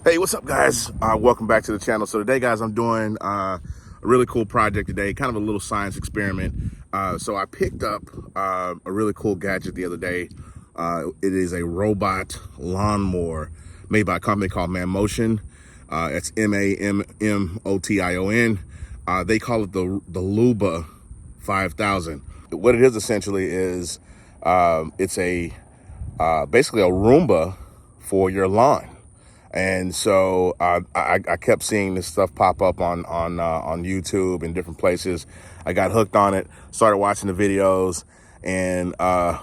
Hey, what's up, guys? Welcome back to the channel. So today, guys, I'm doing a really cool project today, kind of a little science experiment. So I picked up a really cool gadget the other day. It is a robot lawnmower made by a company called Motion. It's Mammotion. They call it the Luba 5000. What it is essentially is it's a basically a Roomba for your lawn. And so I kept seeing this stuff pop up on YouTube and different places. I got hooked on it, started watching the videos, and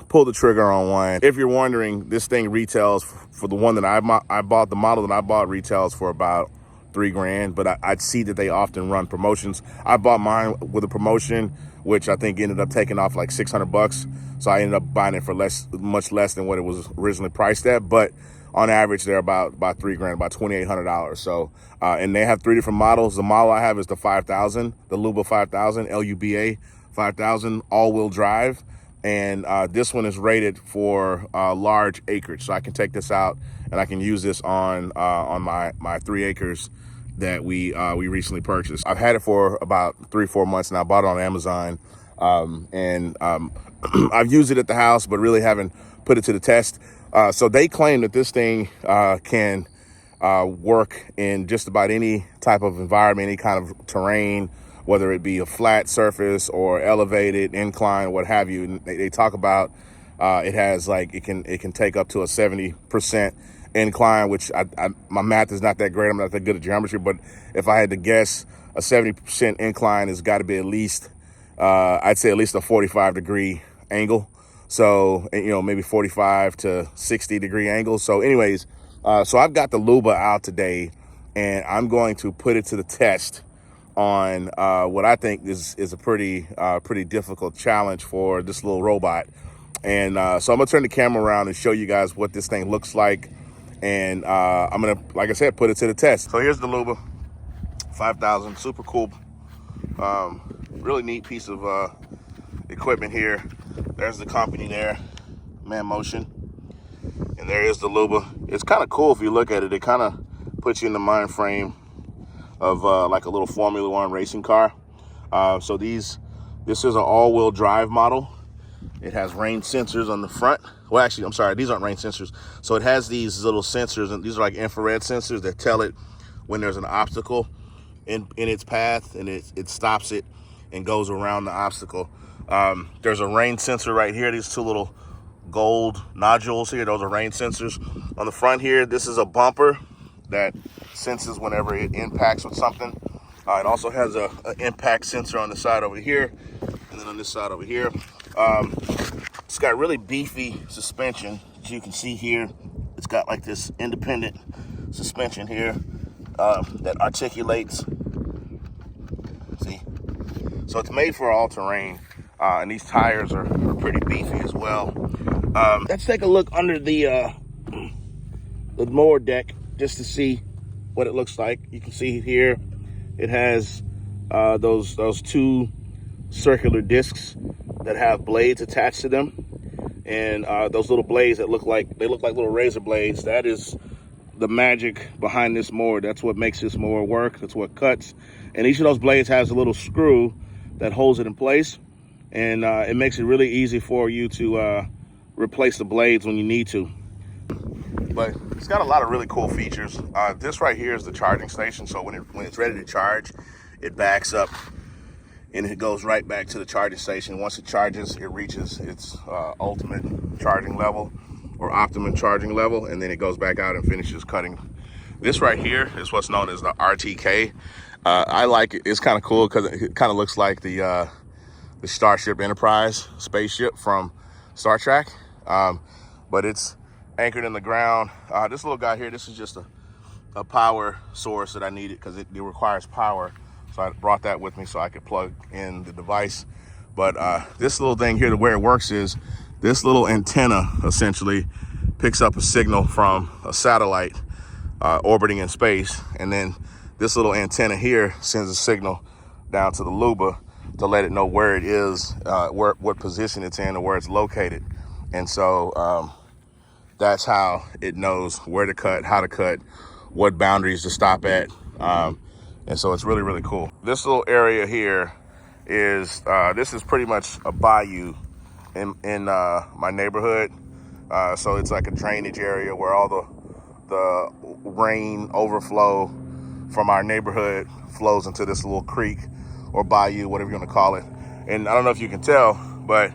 pulled the trigger on one. If you're wondering, this thing retails for the one that I bought. The model that I bought retails for about $3 grand, but I see that they often run promotions. I bought mine with a promotion, which I think ended up taking off like $600. So I ended up buying it for much less than what it was originally priced at. But on average, they're about $3 grand, about $2,800. So, and they have 3 different models. The model I have is the 5000, the Luba 5000, Luba 5000, all-wheel drive. And this one is rated for large acreage. So I can take this out and I can use this on my 3 acres that we recently purchased. I've had it for about 3-4 months now. I bought it on Amazon. I've used it at the house, but really haven't put it to the test. So they claim that this thing can work in just about any type of environment, any kind of terrain, whether it be a flat surface or elevated, incline, what have you. And they talk about it has like it can take up to a 70% incline, which my math is not that great. I'm not that good at geometry, but if I had to guess, a 70% incline has got to be at least I'd say at least a 45-degree angle. So, you know, maybe 45 to 60-degree angle. So anyways, so I've got the Luba out today, and I'm going to put it to the test on what I think is a pretty difficult challenge for this little robot. And so I'm gonna turn the camera around and show you guys what this thing looks like. And I'm gonna, like I said, put it to the test. So here's the Luba 5000, super cool, really neat piece of equipment here. There's the company there, Motion, and there is the Luba. It's kind of cool if you look at it. It kind of puts you in the mind frame of like a little Formula One racing car. So this is an all-wheel drive model. It has rain sensors on the front. Well, actually, I'm sorry, these aren't rain sensors. So it has these little sensors, and these are like infrared sensors that tell it when there's an obstacle in its path, and it stops it and goes around the obstacle. There's a rain sensor right here. These 2 little gold nodules here, those are rain sensors. On the front here, this is a bumper that senses whenever it impacts with something. It also has an impact sensor on the side over here, and then on this side over here. It's got really beefy suspension, as you can see here. It's got like this independent suspension here that articulates. See? So it's made for all terrain. And these tires are pretty beefy as well. Let's take a look under the mower deck just to see what it looks like. You can see here it has those 2 circular discs that have blades attached to them, and those little blades that look like little razor blades. That is the magic behind this mower. That's what makes this mower work. That's what cuts. And each of those blades has a little screw that holds it in place. And it makes it really easy for you to replace the blades when you need to. But it's got a lot of really cool features. This right here is the charging station. So when it's ready to charge, it backs up and it goes right back to the charging station. Once it charges, it reaches its ultimate charging level or optimum charging level, and then it goes back out and finishes cutting. This right here is what's known as the RTK. I like it. It's kind of cool because it kind of looks like the Starship Enterprise spaceship from Star Trek, but it's anchored in the ground. This little guy here, this is just a power source that I needed because it requires power. So I brought that with me so I could plug in the device. But this little thing here, the way it works is this little antenna essentially picks up a signal from a satellite orbiting in space, and then this little antenna here sends a signal down to the Luba to let it know where it is, what position it's in, or where it's located. And so that's how it knows where to cut, how to cut, what boundaries to stop at. And so it's really, really cool. This little area here is, this is pretty much a bayou in my neighborhood. So it's like a drainage area where all the rain overflow from our neighborhood flows into this little creek or bayou, whatever you want to call it. And I don't know if you can tell, but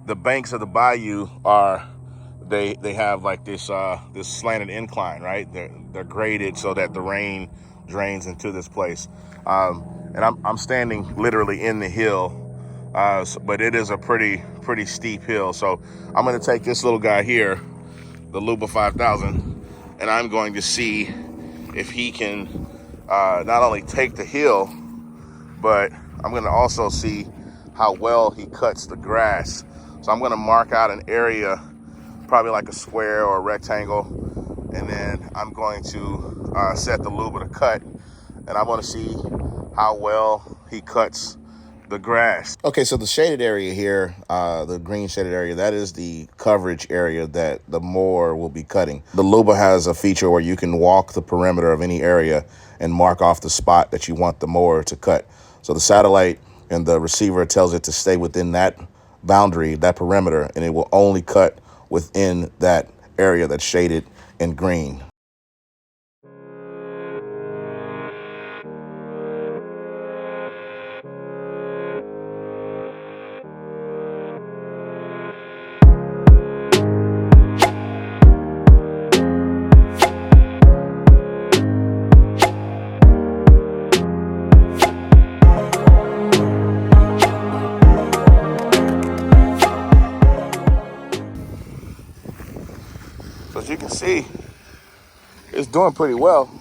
the banks of the bayou are, they have like this this slanted incline, right? They're graded so that the rain drains into this place. And I'm standing literally in the hill, but it is a pretty steep hill. So I'm gonna take this little guy here, the Luba 5000, and I'm going to see if he can not only take the hill, but I'm gonna also see how well he cuts the grass. So I'm gonna mark out an area, probably like a square or a rectangle, and then I'm going to set the Luba to cut, and I want to see how well he cuts the grass. Okay, so the shaded area here, the green shaded area, that is the coverage area that the mower will be cutting. The Luba has a feature where you can walk the perimeter of any area and mark off the spot that you want the mower to cut. So the satellite and the receiver tells it to stay within that boundary, that perimeter, and it will only cut within that area that's shaded in green. So as you can see, it's doing pretty well.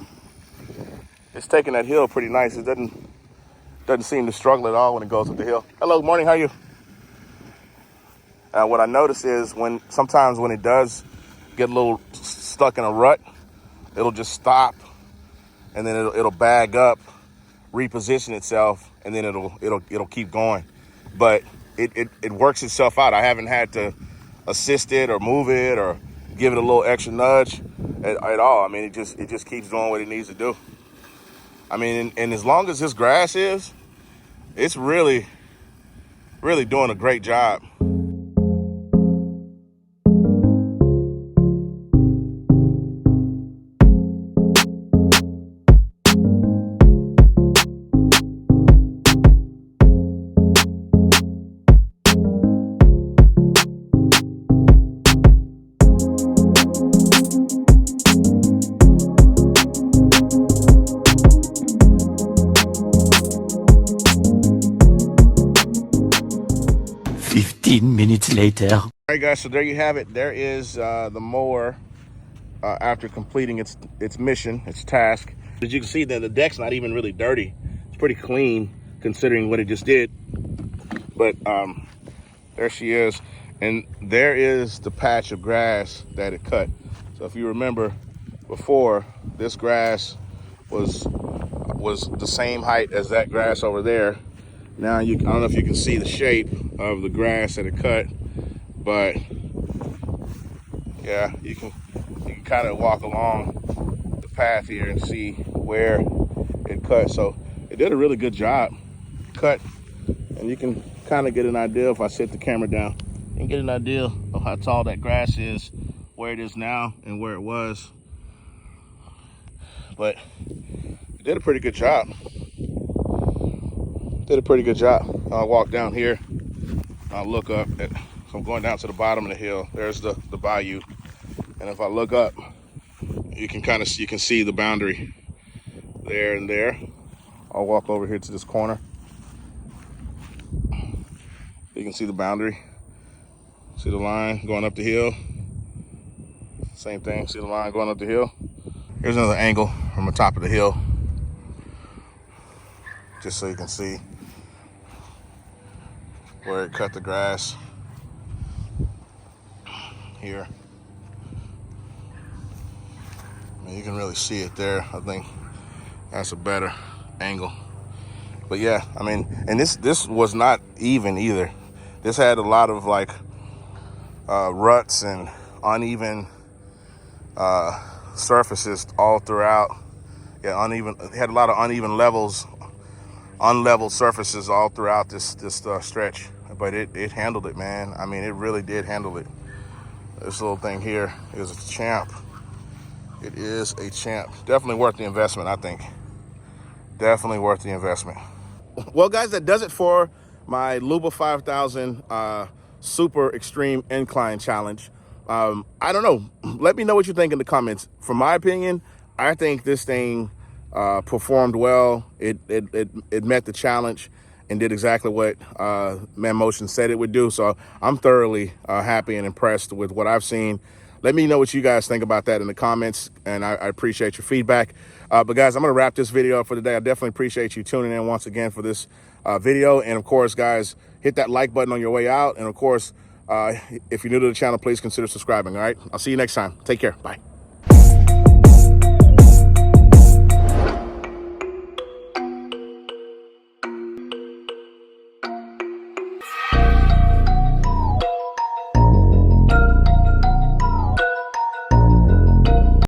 It's taking that hill pretty nice. It doesn't seem to struggle at all when it goes up the hill. Hello, good morning, how are you? What I notice is sometimes when it does get a little stuck in a rut, it'll just stop, and then it'll bag up, reposition itself, and then it'll keep going. But it works itself out. I haven't had to assist it or move it or give it a little extra nudge at all. I mean, it just keeps doing what it needs to do. I mean, and as long as this grass it's really, really doing a great job. 15 minutes later. All right, guys, so there you have it. There is the mower after completing its mission, its task. As you can see, that the deck's not even really dirty. It's pretty clean considering what it just did. But there she is, and there is the patch of grass that it cut. So if you remember before, this grass was the same height as that grass over there. Now I don't know if you can see the shape of the grass that it cut, but yeah, you can kind of walk along the path here and see where it cut. So it did a really good job. Cut, and you can kind of get an idea if I set the camera down. You can get an idea of how tall that grass is, where it is now, and where it was. But it did a pretty good job. Did a pretty good job. I'll walk down here. I'll look up. So I'm going down to the bottom of the hill. There's the bayou. And if I look up, you can see the boundary there and there. I'll walk over here to this corner. You can see the boundary. See the line going up the hill. Same thing, see the line going up the hill. Here's another angle from the top of the hill, just so you can see where it cut the grass here. I mean, you can really see it there. I think that's a better angle. But yeah, I mean, and this was not even either. This had a lot of like ruts and uneven surfaces all throughout. Yeah, it had a lot of uneven levels, unleveled surfaces all throughout this stretch, but it handled it, man. I mean, it really did handle it. This little thing here is a champ. It is a champ. Definitely worth the investment, I think. Definitely worth the investment. Well, guys, that does it for my Luba 5000 super extreme incline challenge. I don't know. Let me know what you think in the comments. From my opinion, I think this thing performed well. It met the challenge and did exactly what Man Motion said it would do. So I'm thoroughly happy and impressed with what I've seen. Let me know what you guys think about that in the comments, and I appreciate your feedback. But guys, I'm gonna wrap this video up for today. I definitely appreciate you tuning in once again for this video. And of course, guys, hit that like button on your way out. And of course, if you're new to the channel, please consider subscribing, all right? I'll see you next time. Take care, bye.